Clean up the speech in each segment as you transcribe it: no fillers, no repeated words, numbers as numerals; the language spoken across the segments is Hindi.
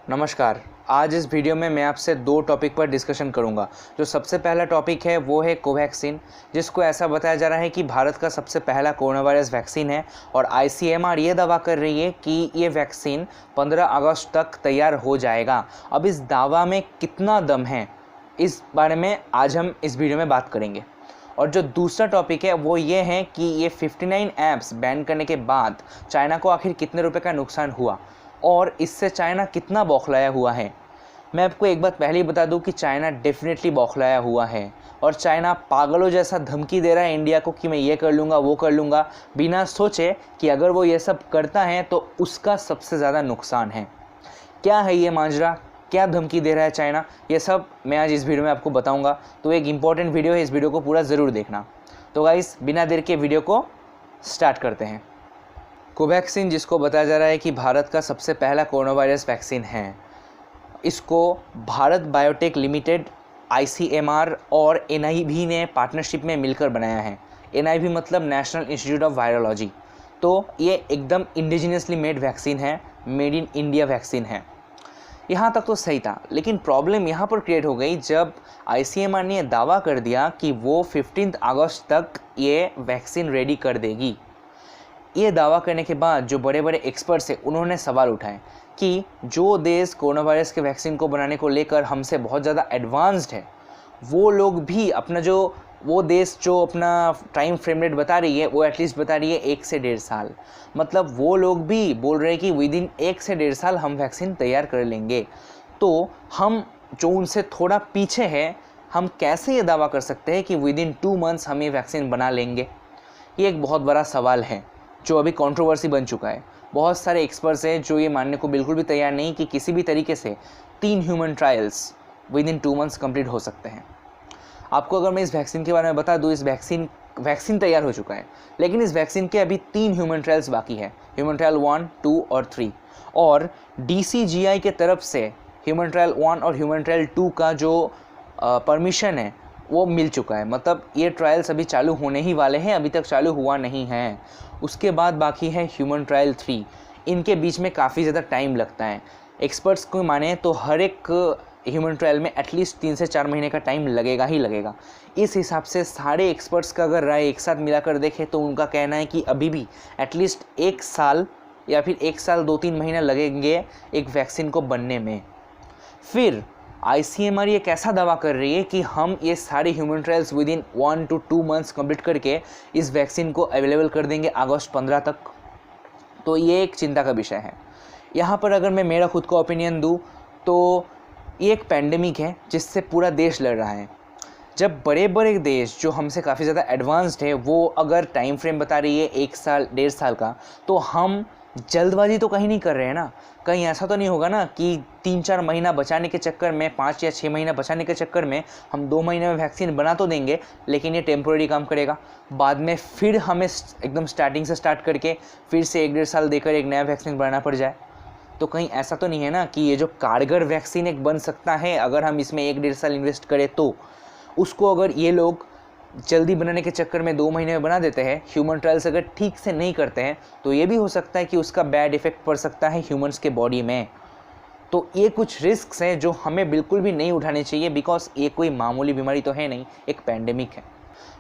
नमस्कार। आज इस वीडियो में मैं आपसे दो टॉपिक पर डिस्कशन करूंगा। जो सबसे पहला टॉपिक है वो है कोवैक्सीन, जिसको ऐसा बताया जा रहा है कि भारत का सबसे पहला कोरोना वायरस वैक्सीन है और आईसीएमआर ये दावा कर रही है कि ये वैक्सीन 15 अगस्त तक तैयार हो जाएगा। अब इस दावा में कितना दम है, इस बारे में आज हम इस वीडियो में बात करेंगे। और जो दूसरा टॉपिक है वो ये है कि ये 59 ऐप्स बैन करने के बाद चाइना को आखिर कितने रुपए का नुकसान हुआ और इससे चाइना कितना बौखलाया हुआ है। मैं आपको एक बात पहले ही बता दूं कि चाइना डेफिनेटली बौखलाया हुआ है और चाइना पागलों जैसा धमकी दे रहा है इंडिया को कि मैं ये कर लूँगा वो कर लूँगा, बिना सोचे कि अगर वो ये सब करता है तो उसका सबसे ज़्यादा नुकसान है। क्या है ये माजरा, क्या धमकी दे रहा है चाइना, ये सब मैं आज इस वीडियो में आपको बताऊंगा। तो एक इम्पॉर्टेंट वीडियो है, इस वीडियो को पूरा ज़रूर देखना। तो गाइस बिना देर के वीडियो को स्टार्ट करते हैं। कोवैक्सीन, जिसको बताया जा रहा है कि भारत का सबसे पहला कोरोना वायरस वैक्सीन है, इसको भारत बायोटेक लिमिटेड, आईसीएमआर और एनआईवी ने पार्टनरशिप में मिलकर बनाया है। एनआईवी मतलब नेशनल इंस्टीट्यूट ऑफ वायरोलॉजी। तो ये एकदम इंडिजिनियसली मेड वैक्सीन है, मेड इन इंडिया वैक्सीन है। यहाँ तक तो सही था, लेकिन प्रॉब्लम यहाँ पर क्रिएट हो गई जब आईसीएमआर ने दावा कर दिया कि वो 15 अगस्त तक ये वैक्सीन रेडी कर देगी। ये दावा करने के बाद जो बड़े बड़े एक्सपर्ट्स हैं उन्होंने सवाल उठाए कि जो देश कोरोना वायरस के वैक्सीन को बनाने को लेकर हमसे बहुत ज़्यादा एडवांस्ड है, वो लोग भी अपना वो देश जो अपना टाइम फ्रेम रेट बता रही है वो एटलीस्ट बता रही है 1 से 1.5 साल। मतलब वो लोग भी बोल रहे हैं कि विद इन 1 से 1.5 साल हम वैक्सीन तैयार कर लेंगे। तो हम जो उनसे थोड़ा पीछे है, हम कैसे ये दावा कर सकते हैं कि विद इन 2 मंथ्स हम ये वैक्सीन बना लेंगे? ये एक बहुत बड़ा सवाल है जो अभी कंट्रोवर्सी बन चुका है। बहुत सारे एक्सपर्ट्स हैं जो ये मानने को बिल्कुल भी तैयार नहीं कि किसी भी तरीके से 3 human trials with in 2 months complete हो सकते हैं। आपको अगर मैं इस वैक्सीन के बारे में बता दूं, इस वैक्सीन तैयार हो चुका है, लेकिन इस वैक्सीन के अभी 3 ह्यूमन ट्रायल्स बाकी है, ह्यूमन ट्रायल 1, 2 और 3। और डीसीजीआई के तरफ से ह्यूमन ट्रायल 1 और ह्यूमन ट्रायल 2 का जो परमिशन है वो मिल चुका है। मतलब ये ट्रायल्स अभी चालू होने ही वाले हैं, अभी तक चालू हुआ नहीं है। उसके बाद बाकी है ह्यूमन ट्रायल 3। इनके बीच में काफ़ी ज़्यादा टाइम लगता है। एक्सपर्ट्स को माने तो हर एक ह्यूमन ट्रायल में एटलीस्ट 3 से 4 महीने का टाइम लगेगा ही लगेगा। इस हिसाब से सारे एक्सपर्ट्स का अगर राय एक साथ मिलाकर देखें तो उनका कहना है कि अभी भी एटलीस्ट 1 साल या फिर 1 साल 2-3 महीने लगेंगे एक वैक्सीन को बनने में। फिर आईसीएमआर ये कैसा दावा कर रही है कि हम ये सारे human trials with in 1 to 2 months complete करके इस वैक्सीन को अवेलेबल कर देंगे अगस्त 15 तक। तो ये एक चिंता का विषय है। यहाँ पर अगर मैं मेरा खुद का ओपिनियन दूँ तो ये एक पैंडेमिक है जिससे पूरा देश लड़ रहा है। जब बड़े बड़े देश जो हमसे काफ़ी ज़्यादा एडवांस्ड है वो अगर टाइम फ्रेम बता रही है 1 साल 1.5 साल का, तो हम जल्दबाजी तो कहीं नहीं कर रहे हैं ना। कहीं ऐसा तो नहीं होगा ना कि 3-4 महीना बचाने के चक्कर में, 5 या 6 महीना बचाने के चक्कर में हम 2 महीने में वैक्सीन बना तो देंगे, लेकिन ये टेम्पोरेरी काम करेगा। बाद में फिर हमें एकदम स्टार्टिंग से स्टार्ट करके फिर से 1-1.5 साल देकर एक नया वैक्सीन बनाना पड़ जाए। तो कहीं ऐसा तो नहीं है ना कि ये जो कारगर वैक्सीन एक बन सकता है अगर हम इसमें 1-1.5 साल इन्वेस्ट करें, तो उसको अगर ये लोग जल्दी बनाने के चक्कर में 2 महीने में बना देते हैं, ह्यूमन ट्रायल्स अगर ठीक से नहीं करते हैं, तो ये भी हो सकता है कि उसका बैड इफेक्ट पड़ सकता है ह्यूमंस के बॉडी में। तो ये कुछ रिस्क्स हैं जो हमें बिल्कुल भी नहीं उठाने चाहिए, बिकॉज ये कोई मामूली बीमारी तो है नहीं, एक पैंडेमिक है।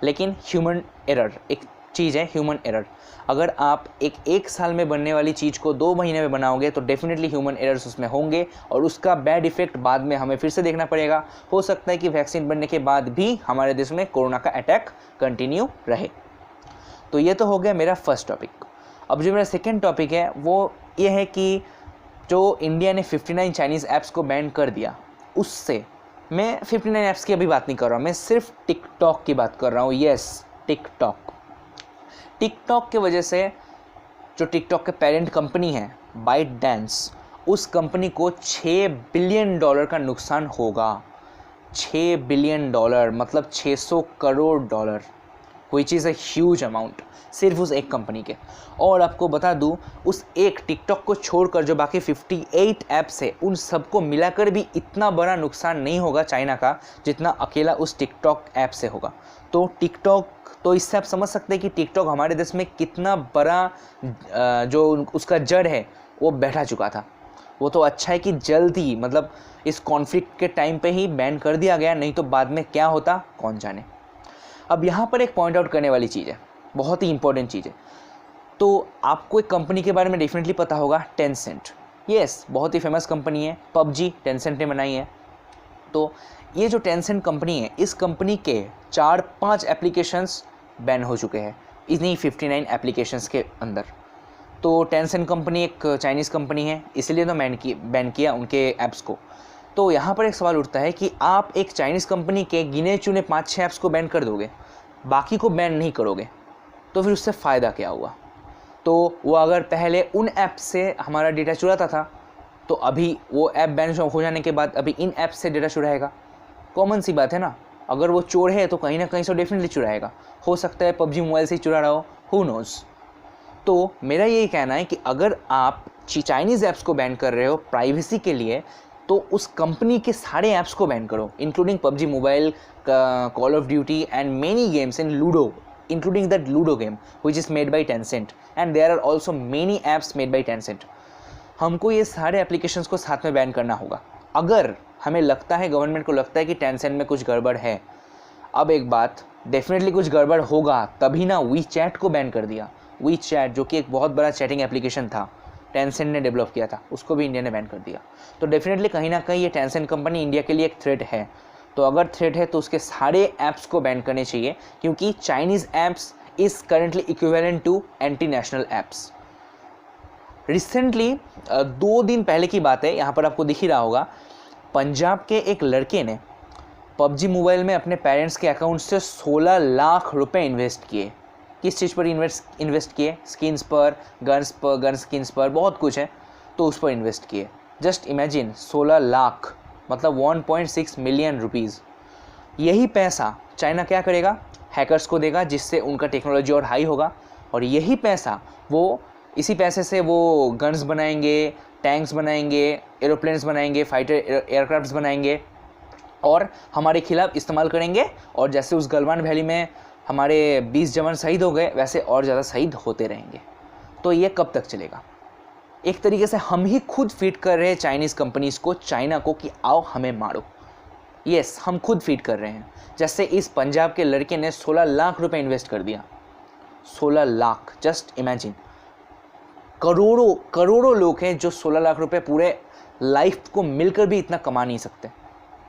लेकिन ह्यूमन एरर एक चीज़ है, ह्यूमन एरर। अगर आप एक साल में बनने वाली चीज़ को 2 महीने में बनाओगे तो डेफिनेटली ह्यूमन एरर्स उसमें होंगे और उसका बैड इफेक्ट बाद में हमें फिर से देखना पड़ेगा। हो सकता है कि वैक्सीन बनने के बाद भी हमारे देश में कोरोना का अटैक कंटिन्यू रहे। तो ये तो हो गया मेरा फर्स्ट टॉपिक। अब जो मेरा सेकेंड टॉपिक है वो ये है कि जो इंडिया ने 59 चाइनीज़ ऐप्स को बैन कर दिया, उससे मैं 59 ऐप्स की अभी बात नहीं कर रहा हूँ, मैं सिर्फ टिकटॉक की बात कर रहा हूँ। येस, टिकटॉक के वजह से जो टिकटॉक के पेरेंट कंपनी है बाइट डांस, उस कंपनी को $6 बिलियन का नुकसान होगा। $6 बिलियन मतलब 600 crore dollar, which is a huge amount सिर्फ उस एक कंपनी के। और आपको बता दूं, उस एक टिकटॉक को छोड़कर जो बाकी 58 ऐप्स है उन सबको मिलाकर भी इतना बड़ा नुकसान नहीं होगा चाइना का जितना अकेला उस टिकटॉक ऐप से होगा। तो टिकटॉक, तो इससे आप समझ सकते हैं कि टिकटॉक हमारे देश में कितना बड़ा जो उसका जड़ है वो बैठा चुका था। वो तो अच्छा है कि जल्द ही, मतलब इस कॉन्फ्लिक्ट के टाइम पे ही बैन कर दिया गया, नहीं तो बाद में क्या होता कौन जाने। अब यहाँ पर एक पॉइंट आउट करने वाली चीज़ है, बहुत ही इंपॉर्टेंट चीज़ है। तो आपको एक कंपनी के बारे में डेफिनेटली पता होगा, टेंसेंट। यस, बहुत ही फेमस कंपनी है, पबजी टेंसेंट ने बनाई है। तो ये जो टेंसेंट कंपनी है, इस कंपनी के 4-5 एप्लीकेशंस बैन हो चुके हैं इन्हीं 59 एप्लीकेशंस के अंदर। तो टेंसेंट कंपनी एक चाइनीज़ कंपनी है, इसलिए तो बैन किया उनके ऐप्स को। तो यहाँ पर एक सवाल उठता है कि आप एक चाइनीज़ कंपनी के गिने चुने 5-6 ऐप्स को बैन कर दोगे, बाकी को बैन नहीं करोगे, तो फिर उससे फ़ायदा क्या हुआ? तो वो अगर पहले उन ऐप से हमारा डेटा चुराता था, तो अभी वो ऐप बैन हो जाने के बाद अभी इन ऐप से डेटा चुराएगा। कॉमन सी बात है ना, अगर वो चोर है तो कहीं ना कहीं से डेफिनेटली चुराएगा। हो सकता है पबजी मोबाइल से ही चुरा रहा हो, हु नोज़। तो मेरा यही कहना है कि अगर आप चाइनीज़ ऐप्स को बैन कर रहे हो प्राइवेसी के लिए, तो उस कंपनी के सारे ऐप्स को बैन करो, including PUBG mobile, call of duty and many games in ludo, including that Ludo game which is made by Tencent, and there are also many apps made by Tencent। हमको ये सारे एप्लीकेशंस को साथ में बैन करना होगा अगर हमें लगता है, गवर्नमेंट को लगता है कि टेंसेंट में कुछ गड़बड़ है। अब एक बात, डेफिनेटली कुछ गड़बड़ होगा तभी ना वी चैट को बैन कर दिया। वी चैट जो कि एक बहुत बड़ा चैटिंग एप्लीकेशन था, टेंसेंट ने डेवलप किया था, उसको भी इंडिया ने बैन कर दिया। तो डेफिनेटली कहीं ना कहीं ये टेंसेंट कंपनी इंडिया के लिए एक थ्रेट है। तो अगर थ्रेट है तो उसके सारे ऐप्स को बैन करने चाहिए, क्योंकि Chinese apps is currently equivalent to anti national apps. Recently 2 दिन पहले की बात है, यहाँ पर आपको दिख ही रहा होगा, पंजाब के एक लड़के ने पबजी मोबाइल में अपने पेरेंट्स के अकाउंट से 16 लाख रुपए इन्वेस्ट किए। किस चीज़ पर इन्वेस्ट किए? स्किन्स पर, गन स्किन्स पर, बहुत कुछ है, तो उस पर इन्वेस्ट किए। जस्ट इमेजिन, 16 लाख मतलब 1.6 मिलियन रुपीज़। यही पैसा चाइना क्या करेगा? हैकर्स को देगा, जिससे उनका टेक्नोलॉजी और हाई होगा, और यही पैसा वो, इसी पैसे से वो गन्स बनाएंगे, टैंक्स बनाएंगे, एरोप्लेन्स बनाएंगे, फाइटर एयरक्राफ्ट्स बनाएंगे और हमारे खिलाफ इस्तेमाल करेंगे। और जैसे उस गलवान वैली में हमारे 20 जवान शहीद हो गए, वैसे और ज़्यादा शहीद होते रहेंगे। तो ये कब तक चलेगा? एक तरीके से हम ही खुद फीड कर रहे हैं चाइनीज़ कंपनीज़ को, चाइना को, कि आओ हमें मारो। यस, हम खुद फीड कर रहे हैं। जैसे इस पंजाब के लड़के ने 16 लाख रुपए इन्वेस्ट कर दिया। 16 लाख, जस्ट इमेजिन। करोड़ों लोग हैं जो 16 लाख रुपए पूरे लाइफ को मिलकर भी इतना कमा नहीं सकते,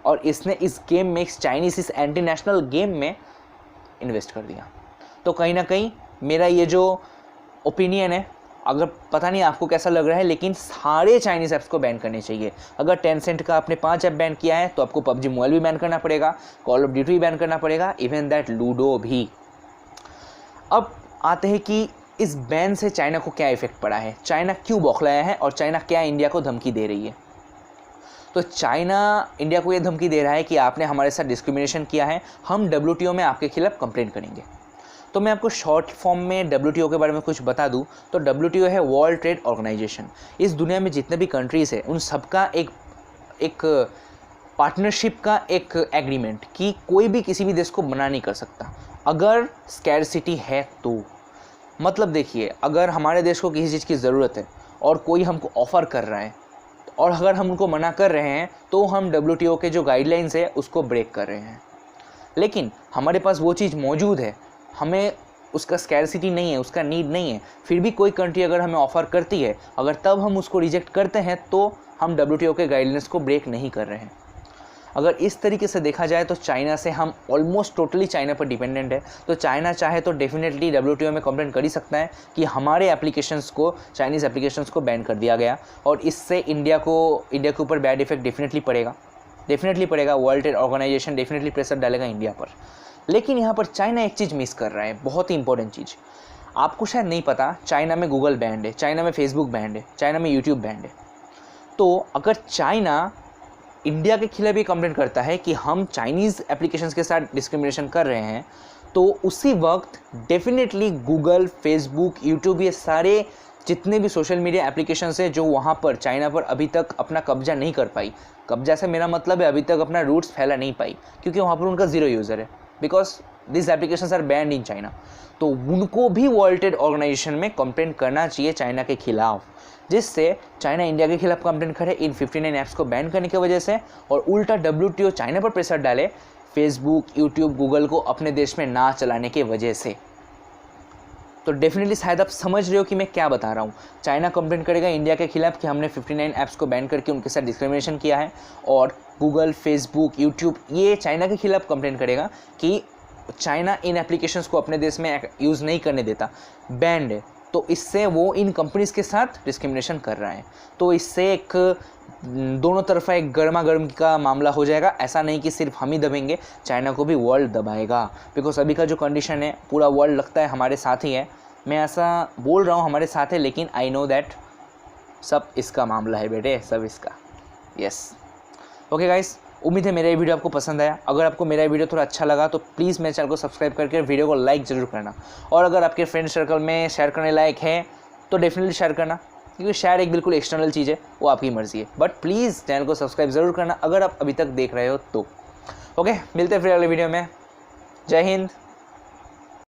और इसने इस गेम में, इस चाइनीज़ इस एंटी नेशनल गेम में इन्वेस्ट कर दिया। तो कहीं ना कहीं मेरा ये जो ओपिनियन है, अगर पता नहीं आपको कैसा लग रहा है, लेकिन सारे चाइनीज़ ऐप्स को बैन करने चाहिए। अगर टेंसेंट का आपने 5 ऐप बैन किया है, तो आपको पबजी मोबाइल भी बैन करना पड़ेगा, कॉल ऑफ ड्यूटी भी बैन करना पड़ेगा, इवन दैट लूडो भी। अब आते हैं कि इस बैन से चाइना को क्या इफेक्ट पड़ा है, चाइना क्यों बौखलाया है, और चाइना क्या इंडिया को धमकी दे रही है। तो चाइना इंडिया को ये धमकी दे रहा है कि आपने हमारे साथ डिस्क्रिमिनेशन किया है, हम WTO में आपके खिलाफ कंप्लेंट करेंगे। तो मैं आपको शॉर्ट फॉर्म में WTO के बारे में कुछ बता दूं, तो WTO है वर्ल्ड ट्रेड ऑर्गेनाइजेशन। इस दुनिया में जितने भी कंट्रीज़ हैं, उन सबका एक पार्टनरशिप का एक एग्रीमेंट, कि कोई भी किसी भी देश को मना नहीं कर सकता अगर स्कैरसिटी है तो। मतलब देखिए, अगर हमारे देश को किसी चीज़ की ज़रूरत है और कोई हमको ऑफ़र कर रहा है, और अगर हम उनको मना कर रहे हैं, तो हम WTO के जो गाइडलाइंस है उसको ब्रेक कर रहे हैं। लेकिन हमारे पास वो चीज़ मौजूद है, हमें उसका स्कैरसिटी नहीं है, उसका नीड नहीं है, फिर भी कोई कंट्री अगर हमें ऑफ़र करती है, अगर तब हम उसको रिजेक्ट करते हैं, तो हम WTO के गाइडलाइंस को ब्रेक नहीं कर रहे हैं। अगर इस तरीके से देखा जाए तो चाइना से हम ऑलमोस्ट टोटली चाइना पर डिपेंडेंट है। तो चाइना चाहे तो डेफिनेटली WTO में कंप्लेंट कर ही सकता है कि हमारे एप्लीकेशंस को, चाइनीज़ एप्लीकेशंस को बैन कर दिया गया, और इससे इंडिया के ऊपर बैड इफेक्ट डेफिनेटली पड़ेगा। World trade organisation definitely pressure डालेगा इंडिया पर। लेकिन यहाँ पर चाइना एक चीज़ मिस कर रहा है, बहुत ही इंपॉर्टेंट चीज़। आपको शायद नहीं पता, चाइना में गूगल बैंड है, चाइना में फेसबुक बैंड है, चाइना में यूट्यूब बैंड है। तो अगर चाइना इंडिया के खिलाफ भी कंप्लेंट करता है कि हम चाइनीज़ एप्लीकेशंस के साथ डिस्क्रिमिनेशन कर रहे हैं, तो उसी वक्त डेफिनेटली गूगल, फेसबुक, यूट्यूब, ये सारे जितने भी सोशल मीडिया एप्लीकेशंस है जो वहाँ पर चाइना पर अभी तक अपना कब्जा नहीं कर पाई, कब्जा से मेरा मतलब है अभी तक अपना रूट्स फैला नहीं पाई, क्योंकि वहाँ पर उनका ज़ीरो यूज़र है, because this applications are banned in China. तो उनको भी वर्ल्ड ट्रेड ऑर्गेनाइजेशन में कंप्लेन करना चाहिए चाइना के खिलाफ, जिससे चाइना इंडिया के खिलाफ कंप्लेन करे इन 59 ऐप्स को बैन करने की वजह से, और उल्टा WTO चाइना पर प्रेशर डाले फेसबुक, यूट्यूब, गूगल को अपने देश में ना चलाने की वजह से। तो डेफिनेटली शायद आप समझ रहे हो कि मैं क्या बता रहा हूँ। चाइना कंप्लेन करेगा इंडिया के खिलाफ कि हमने 59 ऐप्स को बैन करके उनके साथ डिस्क्रिमिनेशन किया है, और गूगल, फेसबुक, यूट्यूब ये चाइना के खिलाफ कंप्लेन करेगा कि चाइना इन एप्लीकेशंस को अपने देश में यूज़ नहीं करने देता, बैंड है। तो इससे वो इन कंपनीज़ के साथ डिस्क्रिमिनेशन कर रहा है। तो इससे एक दोनों तरफा एक गर्मा गर्म का मामला हो जाएगा। ऐसा नहीं कि सिर्फ हम ही दबेंगे, चाइना को भी वर्ल्ड दबाएगा। बिकॉज अभी का जो कंडीशन है पूरा वर्ल्ड लगता है हमारे साथ ही है। मैं ऐसा बोल रहा हूँ हमारे साथ है, लेकिन आई नो दैट सब इसका मामला है बेटे, सब इसका। यस, ओके गाइस, उम्मीद है मेरा ये वीडियो आपको पसंद आया। अगर आपको मेरा वीडियो थोड़ा अच्छा लगा तो प्लीज़ मेरे चैनल को सब्सक्राइब करके वीडियो को लाइक ज़रूर करना, और अगर आपके फ्रेंड सर्कल में शेयर करने लायक है तो डेफिनेटली शेयर करना, क्योंकि शेयर एक बिल्कुल एक्सटर्नल चीज़ है, वो आपकी मर्ज़ी है। बट प्लीज़ चैनल को सब्सक्राइब ज़रूर करना अगर आप अभी तक देख रहे हो तो। ओके, मिलते हैं फिर अगले वीडियो में। जय हिंद।